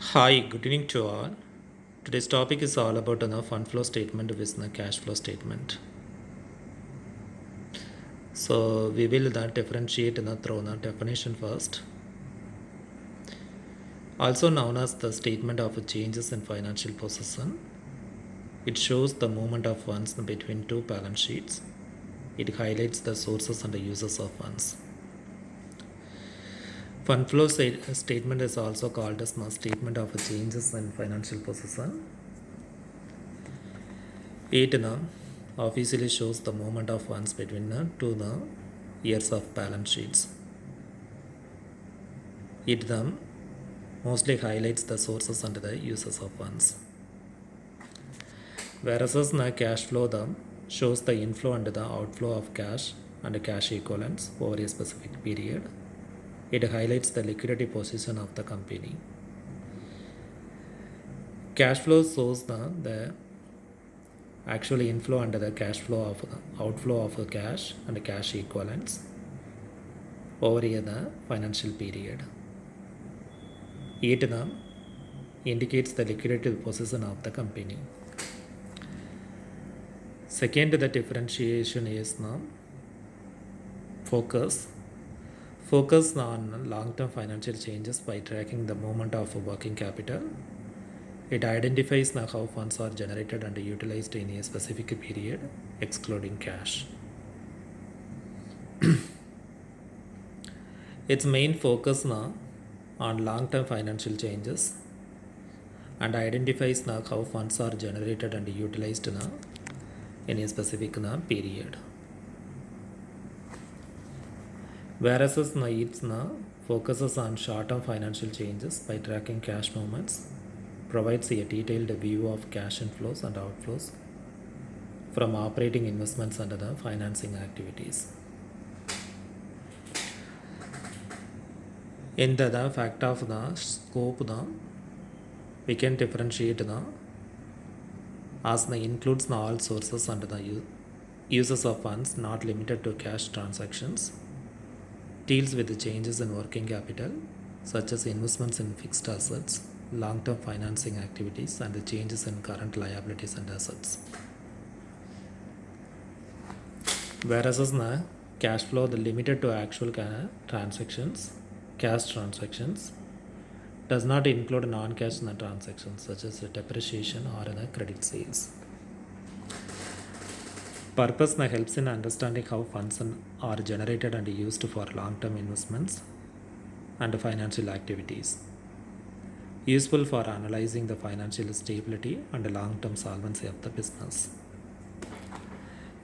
Hi, good evening to all. Today's topic is all about the fund flow statement with the cash flow statement. So we will differentiate through the definition first, also known as the statement of changes in financial position. It shows the movement of funds between two balance sheets. It highlights the sources and the uses of funds. Fund flow statement is also called as the statement of changes in financial position. It officially shows the movement of funds between the years of balance sheets. It mostly highlights the sources and the uses of funds. Whereas the cash flow shows the inflow and the outflow of cash and cash equivalents over a specific period. It highlights the liquidity position of the company. Cash flow shows the actual inflow and the cash flow of the outflow of the cash and cash equivalents over the financial period. It indicates the liquidity position of the company. Second, the differentiation is focus. Focus on long-term financial changes by tracking the movement of working capital. It identifies how funds are generated and utilized in a specific period, excluding cash. Its main focus on long-term financial changes and identifies how funds are generated and utilized in a specific period. Whereas it focuses on short-term financial changes by tracking cash movements, provides a detailed view of cash inflows and outflows from operating investments and the financing activities. In the fact of the scope, we can differentiate as includes all sources and the uses of funds not limited to cash transactions, deals with the changes in working capital such as investments in fixed assets, long-term financing activities, and the changes in current liabilities and assets. Whereas the cash flow the limited to actual transactions, cash transactions, does not include non-cash transactions such as depreciation or credit sales. Purpose helps in understanding how funds are generated and used for long-term investments and financial activities. Useful for analyzing the financial stability and long-term solvency of the business.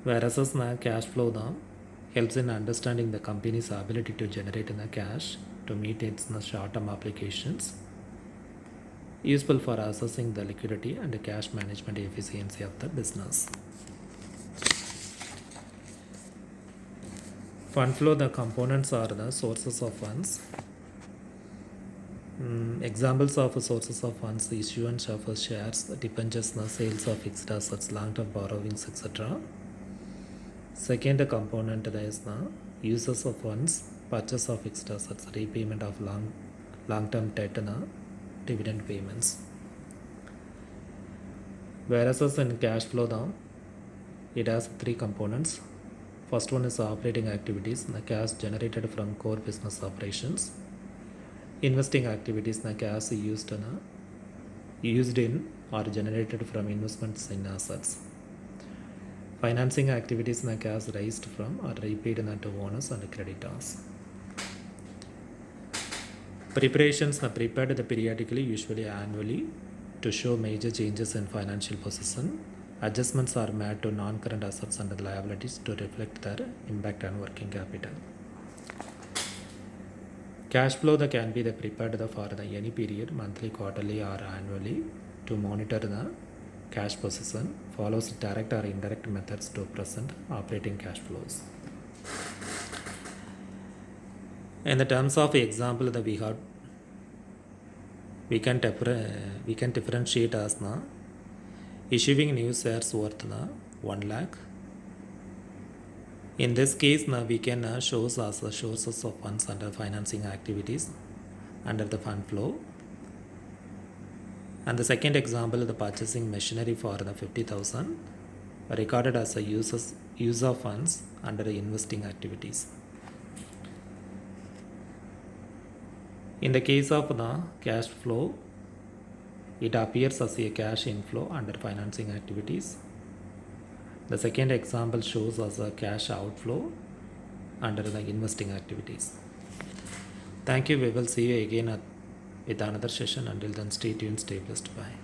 Whereas cash flow helps in understanding the company's ability to generate cash to meet its short-term obligations. Useful for assessing the liquidity and the cash management efficiency of the business. Fund flow, the components are the sources of funds. Examples of sources of funds: issuance of shares, debentures, sales of fixed assets, long-term borrowings, etc. Second component is the uses of funds: purchase of fixed assets, repayment of long-term debt, and dividend payments. Whereas in cash flow, it has three components. First one is operating activities, the cash generated from core business operations. Investing activities, the cash used in or generated from investments in assets. Financing activities, the cash raised from or repaid to owners and creditors. Preparations are prepared periodically, usually annually, to show major changes in financial position. Adjustments are made to non-current assets and liabilities to reflect their impact on working capital. Cash flow can be prepared for any period, monthly, quarterly, or annually, to monitor the cash position. Follows direct or indirect methods to present operating cash flows. In the terms of example, we can differentiate as issuing new shares worth 1 lakh. In this case, we can show as the sources of funds under financing activities under the fund flow. And the second example, the purchasing machinery for the 50,000 recorded as a use of funds under the investing activities. In the case of the cash flow, it appears as a cash inflow under financing activities. The second example shows as a cash outflow under the investing activities. Thank you. We will see you again with another session. Until then, stay tuned, stay blessed. Bye.